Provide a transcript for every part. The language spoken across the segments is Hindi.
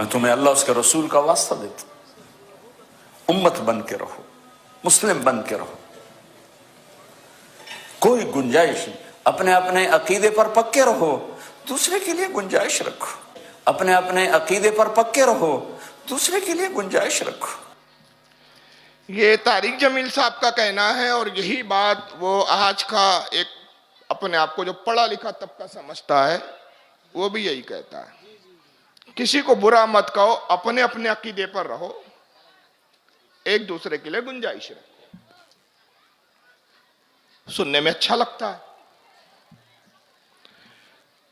मैं तुम्हें अल्लाह उसके रसूल का वास्ता देता हूं, उम्मत बन के रहो, मुस्लिम बन के रहो, कोई गुंजाइश नहीं। अपने अपने अकीदे पर पक्के रहो, दूसरे के लिए गुंजाइश रखो। अपने अपने अकीदे पर पक्के रहो, दूसरे के लिए गुंजाइश रखो। ये तारिक जमील साहब का कहना है और यही बात वो आज का एक अपने आप को जो पढ़ा लिखा तबका समझता है वो भी यही कहता है। किसी को बुरा मत कहो, अपने अपने अकीदे पर रहो, एक दूसरे के लिए गुंजाइश रखो। सुनने में अच्छा लगता है,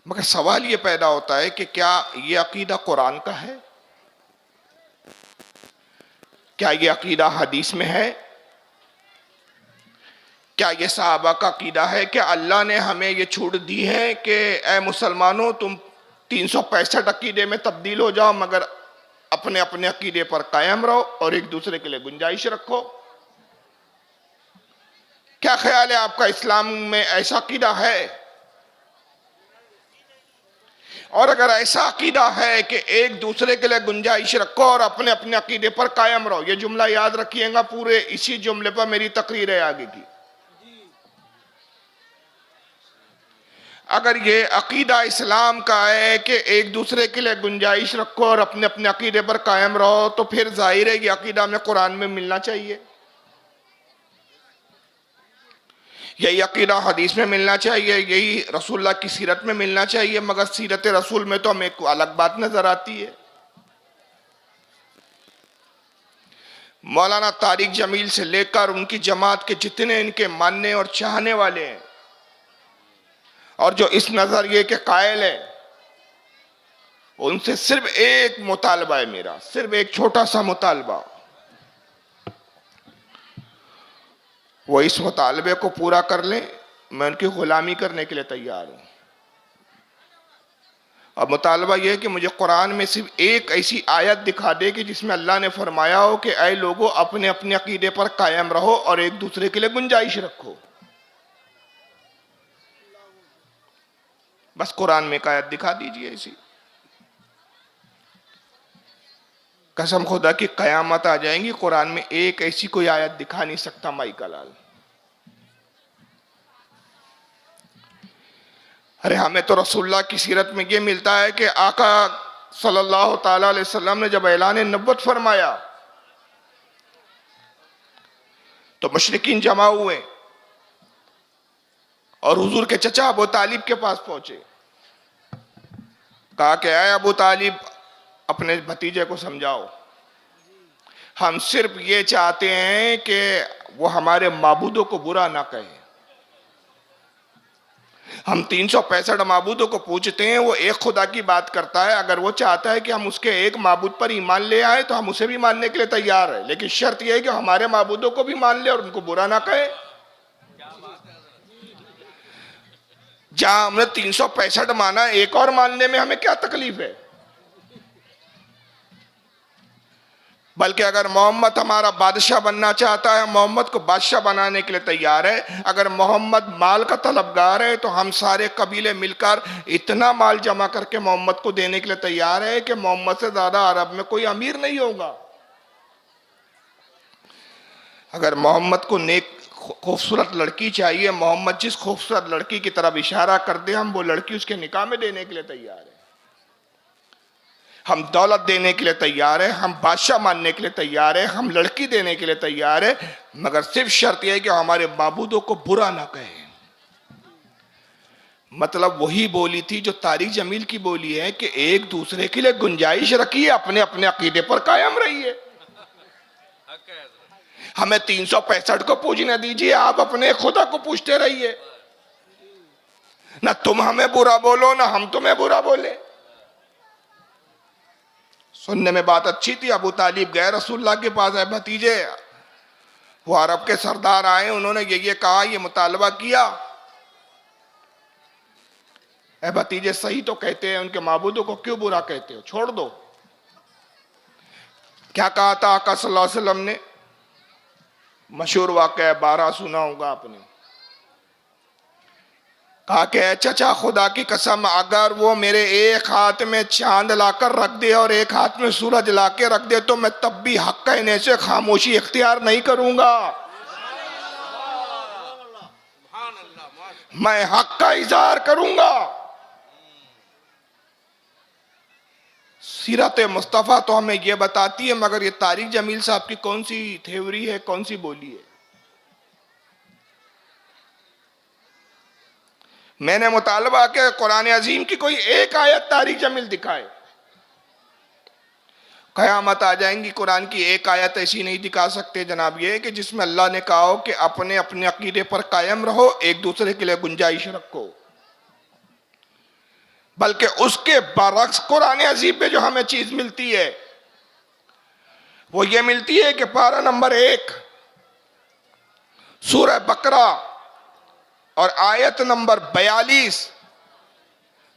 मगर सवाल ये पैदा होता है कि क्या ये अकीदा कुरान का है? क्या ये अकीदा हदीस में है? क्या ये सहाबा का अकीदा है? क्या अल्लाह ने हमें ये छूट दी है कि ए मुसलमानों तुम 365 अकीदे में तब्दील हो जाओ, मगर अपने अपने अकीदे पर कायम रहो और एक दूसरे के लिए गुंजाइश रखो? क्या ख्याल है आपका, इस्लाम में ऐसा अकीदा है? और अगर ऐसा अकीदा है कि एक दूसरे के लिए गुंजाइश रखो और अपने अपने अकीदे पर कायम रहो, ये जुमला याद रखिएगा, पूरे इसी जुमले पर मेरी तकरीर है आगे की। अगर ये अकीदा इस्लाम का है कि एक दूसरे के लिए गुंजाइश रखो और अपने अपने अकीदे पर कायम रहो, तो फिर जाहिर है ये अकीदा हमें कुरान में मिलना चाहिए, यही अकीदा हदीस में मिलना चाहिए, यही रसूलुल्लाह की सीरत में मिलना चाहिए। मगर सीरत रसूल में तो हमें एक अलग बात नजर आती है। मौलाना तारिक जमील से लेकर उनकी जमात के जितने इनके मानने और चाहने वाले हैं और जो इस नजरिए के कायल हैं, उनसे सिर्फ एक मुतालबा है मेरा, सिर्फ एक छोटा सा मुतालबा। वो इस मुतालबे को पूरा कर लें, मैं उनकी गुलामी करने के लिए तैयार हूं। अब मुतालबा यह है कि मुझे कुरान में सिर्फ एक ऐसी आयत दिखा दे कि जिसमें अल्लाह ने फरमाया हो कि ऐ लोगों अपने अपने अकीदे पर कायम रहो और एक दूसरे के लिए गुंजाइश रखो। बस कुरान में एक आयत दिखा दीजिए ऐसी। कसम खुदा की कयामत आ जाएंगी, कुरान में एक ऐसी कोई आयत दिखा नहीं सकता माई का लाल। अरे हमें तो रसूलुल्लाह की सीरत में ये मिलता है कि आका सल्लल्लाहु ताला अलैहि वसल्लम ने जब ऐलान नबुव्वत फरमाया तो मुशरिकीन जमा हुए और हुजूर के चचा अबू तालिब के पास पहुंचे। कहा कि आए अबू तालिब, अपने भतीजे को समझाओ, हम सिर्फ ये चाहते हैं कि वो हमारे माबूदों को बुरा ना कहे। हम 365 माबूदों को पूछते हैं, वो एक खुदा की बात करता है। अगर वो चाहता है कि हम उसके एक माबूद पर ईमान ले आए तो हम उसे भी मानने के लिए तैयार है, लेकिन शर्त यह है कि हमारे माबूदों को भी मान ले और उनको बुरा ना कहे। जहां हमने 365 माना, एक और मानने में हमें क्या तकलीफ है? बल्कि अगर मोहम्मद हमारा बादशाह बनना चाहता है, मोहम्मद को बादशाह बनाने के लिए तैयार है। अगर मोहम्मद माल का तलबगार है तो हम सारे कबीले मिलकर इतना माल जमा करके मोहम्मद को देने के लिए तैयार है कि मोहम्मद से ज्यादा अरब में कोई अमीर नहीं होगा। अगर मोहम्मद को नेक खूबसूरत लड़की चाहिए, मोहम्मद जिस खूबसूरत लड़की की तरफ इशारा कर दे, हम वो लड़की उसके निकाह में देने के लिए तैयार है। हम दौलत देने के लिए तैयार है, हम बादशाह मानने के लिए तैयार है, हम लड़की देने के लिए तैयार है, मगर सिर्फ शर्त यह है कि हमारे माबूदों को बुरा ना कहें। मतलब वही बोली थी जो तारिक जमील की बोली है कि एक दूसरे के लिए गुंजाइश रखिए, अपने अपने अकीदे पर कायम रहिए। हमें 365 को पूजने दीजिए, आप अपने खुदा को पूछते रहिए। ना तुम हमें बुरा बोलो, ना हम तुम्हें बुरा बोले। सुनने में बात अच्छी थी। अबू तालिब गए रसूलुल्लाह के पास, है भतीजे, वो अरब के सरदार आए, उन्होंने ये कहा, ये मुतालबा किया। है भतीजे, सही तो कहते हैं, उनके माबूदों को क्यों बुरा कहते हो, छोड़ दो। क्या कहा था आका सल्लल्लाहु अलैहि वसल्लम ने? मशहूर वाक़या 12 सुना होगा आपने। कहा कि "ऐ चचा, खुदा की कसम, अगर वो मेरे एक हाथ में चांद लाकर रख दे और एक हाथ में सूरज लाके रख दे तो मैं तब भी हक कहने से खामोशी इख्तियार नहीं करूंगा। मैं हक का इजहार करूंगा। सीरत मुस्तफ़ा तो हमें यह बताती है, मगर ये तारिक जमील साहब की कौन सी थ्योरी है, कौन सी बोली है? मैंने मुतालबा किया कुरान अजीम की कोई एक आयत तारिक जमील दिखाए। कयामत आ जाएंगी, कुरान की एक आयत ऐसी नहीं दिखा सकते जनाब ये कि जिसमें अल्लाह ने कहा हो कि अपने अपने अकीदे पर कायम रहो, एक दूसरे के लिए गुंजाइश रखो। बल्कि उसके बरक्स कुरान अजीम में जो हमें चीज मिलती है वो ये मिलती है कि पारा नंबर 1 सूरह बकरा और आयत नंबर 42,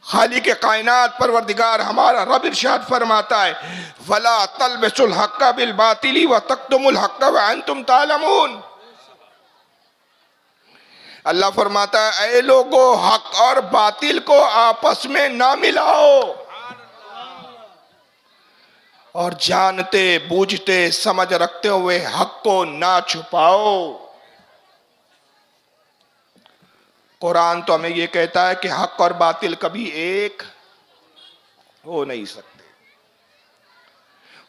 खालिक कायनात परवरदिगार हमारा रब इरशाद फरमाता है, वला तलबिसुल हक्का बिल बातिली व तक्तुमुल हक्का व अंतुम तालमून। अल्लाह फरमाता है, ऐ लोगो, हक और बातिल को आपस में ना मिलाओ और जानते बूझते समझ रखते हुए हक को ना छुपाओ। कुरान तो हमें यह कहता है कि हक और बातिल कभी एक हो नहीं सकते।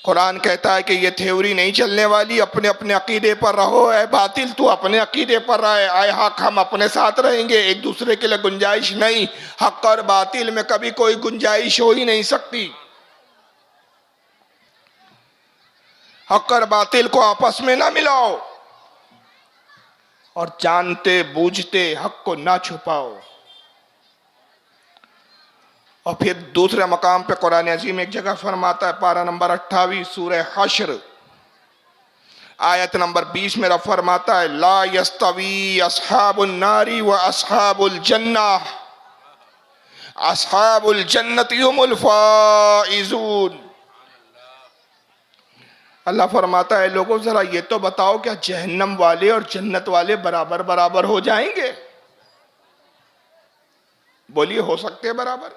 कुरान कहता है कि यह थ्योरी नहीं चलने वाली, अपने अपने अकीदे पर रहो। ऐ बातिल, तू अपने अकीदे पर रहे, आए हक, हम अपने साथ रहेंगे, एक दूसरे के लिए गुंजाइश नहीं। हक और बातिल में कभी कोई गुंजाइश हो ही नहीं सकती। हक और बातिल को आपस में ना मिलाओ और जानते बूझते हक को ना छुपाओ। और फिर दूसरे मकाम पे कुरान अजीम एक जगह फरमाता है, पारा नंबर 28 सूरह हश्र आयत नंबर 20 में रब फरमाता है, ला यस्तवी अस्हाबुन नारी व अस्हाबुल जन्नह, अस्हाबुल जन्नति हुमुल फाइजून। अल्लाह फरमाता है, लोगों जरा ये तो बताओ, क्या जहन्नम वाले और जन्नत वाले बराबर बराबर हो जाएंगे? बोलिए, हो सकते हैं बराबर?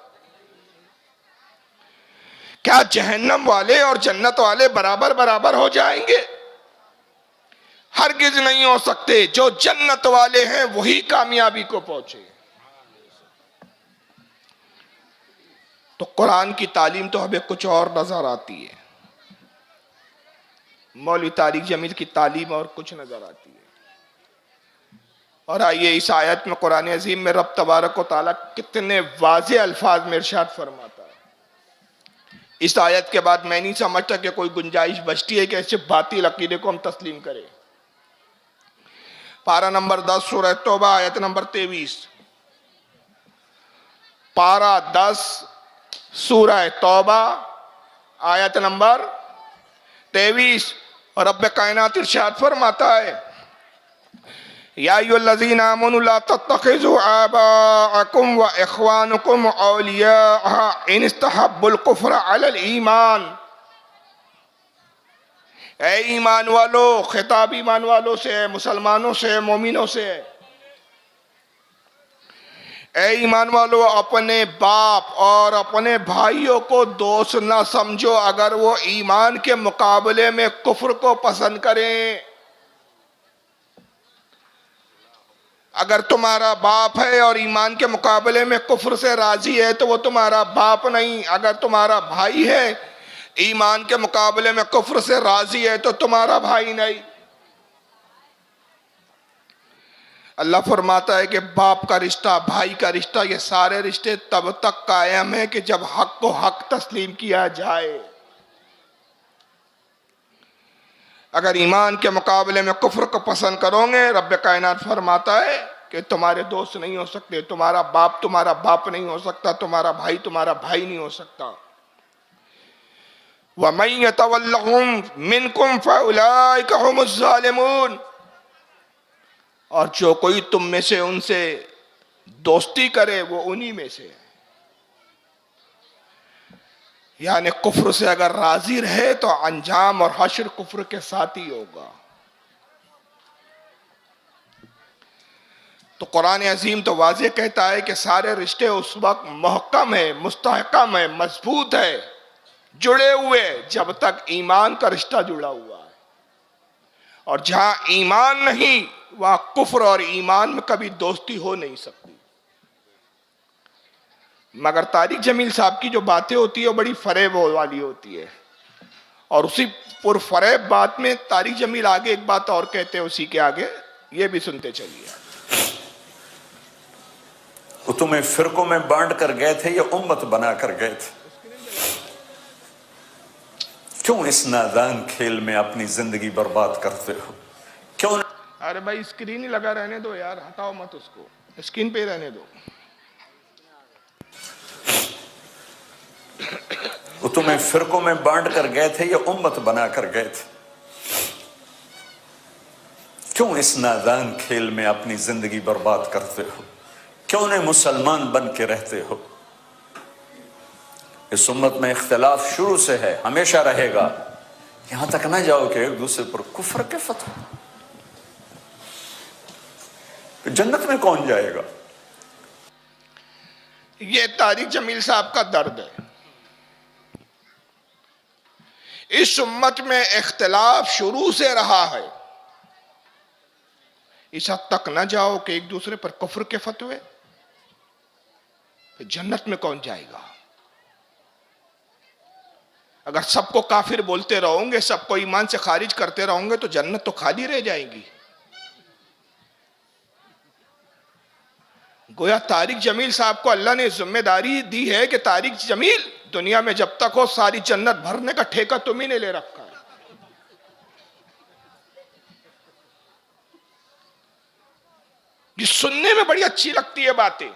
क्या जहन्नम वाले और जन्नत वाले बराबर बराबर हो जाएंगे? हरगिज नहीं हो सकते। जो जन्नत वाले हैं वही कामयाबी को पहुंचे। तो कुरान की तालीम तो हमें कुछ और नजर आती है, मौलवी तारिक जमील की तालीम और कुछ नजर आती है। और आइए इस आयत में कुरान अजीम में रब तबारक व तआला कितने वाज़े अल्फाज में इरशाद फरमाता है। इस आयत के बाद मैं नहीं समझता कि कोई गुंजाइश बचती है कि ऐसे बातिल अकीदे को हम तस्लीम करें। पारा नंबर 10 सूरह तौबा आयत नंबर 23, पारा 10 सूरह तौबा आयत नंबर 23, और रब कायनात इरशाद फरमाता है, या अय्युहल्लज़ीना आमनू ला तत्तखिज़ू आबाअकुम व इख़वानकुम औलिया इन इस्तहब्बुल कुफ्र अलल ईमान। ऐ ईमान वालों, खिताब ईमान वालों से, मुसलमानों से, मोमिनों से, ऐ ईमान वालों, अपने बाप और अपने भाइयों को दोस्त ना समझो अगर वो ईमान के मुकाबले में कुफ्र को पसंद करें। अगर तुम्हारा बाप है और ईमान के मुकाबले में कुफ्र से राजी है तो वो तुम्हारा बाप नहीं। अगर तुम्हारा भाई है, ईमान के मुकाबले में कुफ्र से राजी है तो तुम्हारा भाई नहीं। अल्लाह फरमाता है कि बाप का रिश्ता, भाई का रिश्ता, ये सारे रिश्ते तब तक कायम है कि जब हक को हक तस्लीम किया जाए। अगर ईमान के मुकाबले में कुफ्र को पसंद करोगे, रब कायनात फरमाता है कि तुम्हारे दोस्त नहीं हो सकते, तुम्हारा बाप नहीं हो सकता, तुम्हारा भाई नहीं हो सकता। वमन यतवल्लहुम मिनकुम फउलाइका हुमुज़ ज़ालिमून, और जो कोई तुम में से उनसे दोस्ती करे वो उन्हीं में से है। यानी कुफ्र से अगर राजी रहे तो अंजाम और हश्र कुफ्र के साथ ही होगा। तो कुरान अजीम तो वाज़ेह कहता है कि सारे रिश्ते उस वक्त महकम है, मुस्तहकम है, मजबूत है, जुड़े हुए जब तक ईमान का रिश्ता जुड़ा हुआ है। और जहां ईमान नहीं वहां कुफ्र और ईमान में कभी दोस्ती हो नहीं सकती। मगर तारिक जमील साहब की जो बातें होती है वो बड़ी फरेब वाली होती है, और उसी पुरफरेब बात में तारिक जमील आगे एक बात और कहते हैं, उसी के आगे ये भी सुनते चलिए। वो तुम्हें फिरकों में बांट कर गए थे या उम्मत बना कर गए थे? क्यों इस नादान खेल में अपनी जिंदगी बर्बाद करते हो? क्यों? अरे भाई स्क्रीन ही लगा रहने दो यार, हटाओ मत उसको, स्क्रीन पे रहने दो। वो तुम्हें फिरकों में बांट कर गए थे या उम्मत बना कर गए थे? क्यों इस नादान खेल में अपनी जिंदगी बर्बाद करते हो? क्यों नहीं मुसलमान बन के रहते हो? इस उम्मत में इख्तिलाफ शुरू से है, हमेशा रहेगा। यहां तक ना जाओ कि एक दूसरे पर कुफ्र के फतवा। तो जन्नत में कौन जाएगा? ये तारिक जमील साहब का दर्द है। इस उम्मत में इख्तिलाफ शुरू से रहा है, इस हद तक न जाओ कि एक दूसरे पर कुफ्र के फतवे। तो जन्नत में कौन जाएगा? अगर सबको काफिर बोलते रहोगे, सबको ईमान से खारिज करते रहोगे, तो जन्नत तो खाली रह जाएगी। गोया तारिक जमील साहब को अल्लाह ने जिम्मेदारी दी है कि तारिक जमील दुनिया में जब तक हो सारी जन्नत भरने का ठेका तुम्ही ने ले रखा है। ये सुनने में बड़ी अच्छी लगती है बातें,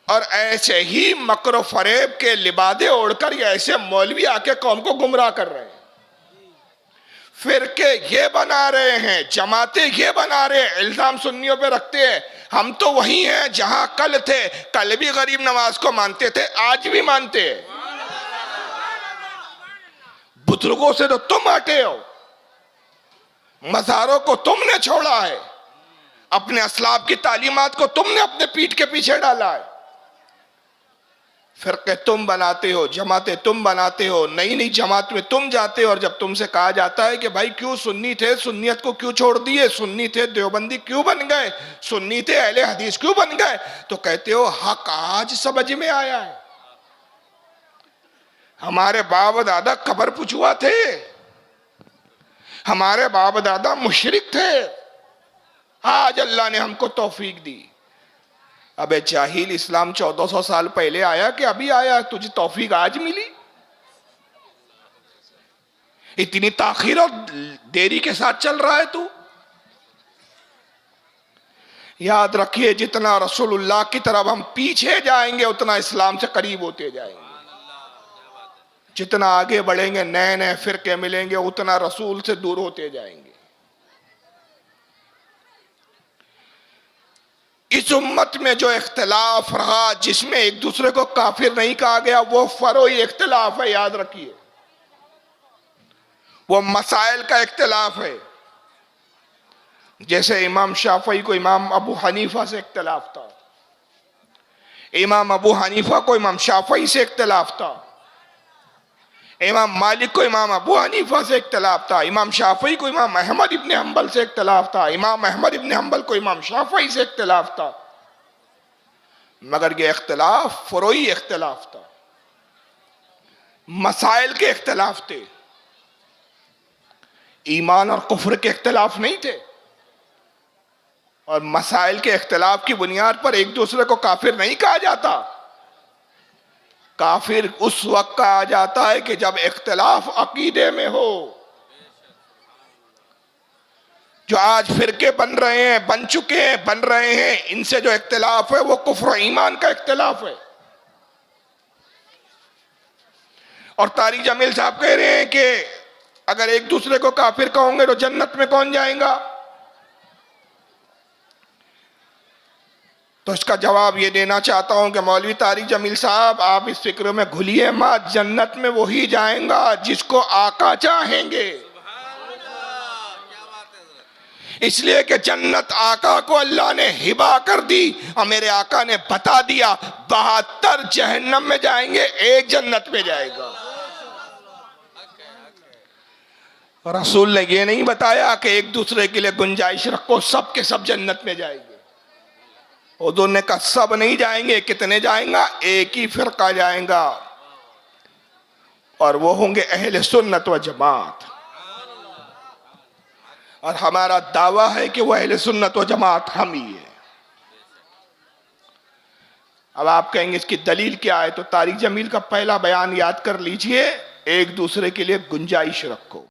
और ऐसे ही मकर फरेब के लिबादे ओढ़कर ये ऐसे मौलवी आके कौम को गुमराह कर रहे हैं, फिरके ये बना रहे हैं, जमाते ये बना रहे हैं, इल्जाम सुन्नियों पे रखते हैं। हम तो वही हैं जहां कल थे, कल भी गरीब नवाज को मानते थे, आज भी मानते हैं। बुजुर्गों से तो तुम हटे हो, मज़ारों को तुमने छोड़ा है, अपने असलाफ की तालीमात को तुमने अपने पीठ के पीछे डाला है। फिरके तुम बनाते हो, जमातें तुम बनाते हो, नई नई जमात में तुम जाते हो, और जब तुमसे कहा जाता है कि भाई क्यों सुन्नी थे, सुन्नियत को क्यों छोड़ दिए, सुन्नी थे देवबंदी क्यों बन गए, सुन्नी थे अहले हदीस क्यों बन गए, तो कहते हो हक आज समझ में आया है। हमारे बाप दादा कब्र पुछुआ थे, हमारे बाप दादा मुशरिक थे, आज अल्लाह ने हमको तौफीक दी। अबे जाहिल, इस्लाम 1400 साल पहले आया कि अभी आया? तुझे तौफीक आज मिली? इतनी ताखीर और देरी के साथ चल रहा है तू। याद रखिए, जितना रसूलुल्लाह की तरफ हम पीछे जाएंगे उतना इस्लाम से करीब होते जाएंगे। जितना आगे बढ़ेंगे, नए नए फिरके मिलेंगे, उतना रसूल से दूर होते जाएंगे। इस उम्मत में जो इख्तिलाफ रहा, जिसमें एक दूसरे को काफिर नहीं कहा गया, वो फरोई इख्तिलाफ है। याद रखिए, वो मसाइल का इख्तिलाफ है। जैसे इमाम शाफई को इमाम अबू हनीफा से इख्तिलाफ था, इमाम अबू हनीफा को इमाम शाफई से इख्तिलाफ था, इमाम मालिक को इमाम अबू हनीफा से इख्तिलाफ था, इमाम शाफई को इमाम अहमद इब्ने हंबल से इख्तिलाफ था, इमाम अहमद इब्ने हंबल को इमाम शाफई से इख्तिलाफ था। मगर ये इख्तिलाफ फरोई इख्तिलाफ था, मसाइल के इख्तिलाफ थे, ईमान और कुफ्र के इख्तिलाफ नहीं थे। और मसाइल के इख्तिलाफ की बुनियाद पर एक दूसरे को काफिर नहीं कहा जाता। काफिर उस वक्त कहा जाता है कि जब इख्तिलाफ अकीदे में हो। जो आज फिरके बन रहे हैं, बन चुके हैं, बन रहे हैं, इनसे जो इख्तिलाफ है वो कुफ्र ईमान का इख्तिलाफ है। और तारिक जमील साहब कह रहे हैं कि अगर एक दूसरे को काफिर कहोगे तो जन्नत में कौन जाएगा? तो इसका जवाब ये देना चाहता हूं कि मौलवी तारिक जमील साहब, आप इस फिक्र में घुलिए मत। जन्नत में वही जाएगा जिसको आका चाहेंगे। इसलिए कि जन्नत आका को अल्लाह ने हिबा कर दी और मेरे आका ने बता दिया 72 जहन्नम में जाएंगे, एक जन्नत में जाएगा। रसूल ने यह नहीं बताया कि एक दूसरे के लिए गुंजाइश रखो, सब के सब जन्नत में जाएंगे। हुजूर ने कहा सब नहीं जाएंगे। कितने जाएंगा? एक ही फिरका जाएगा और वो होंगे अहले सुन्नत व जमात। और हमारा दावा है कि वह अहले सुन्नत व जमात हम ही है। अब आप कहेंगे इसकी दलील क्या है, तो तारिक जमील का पहला बयान याद कर लीजिए, एक दूसरे के लिए गुंजाइश रखो।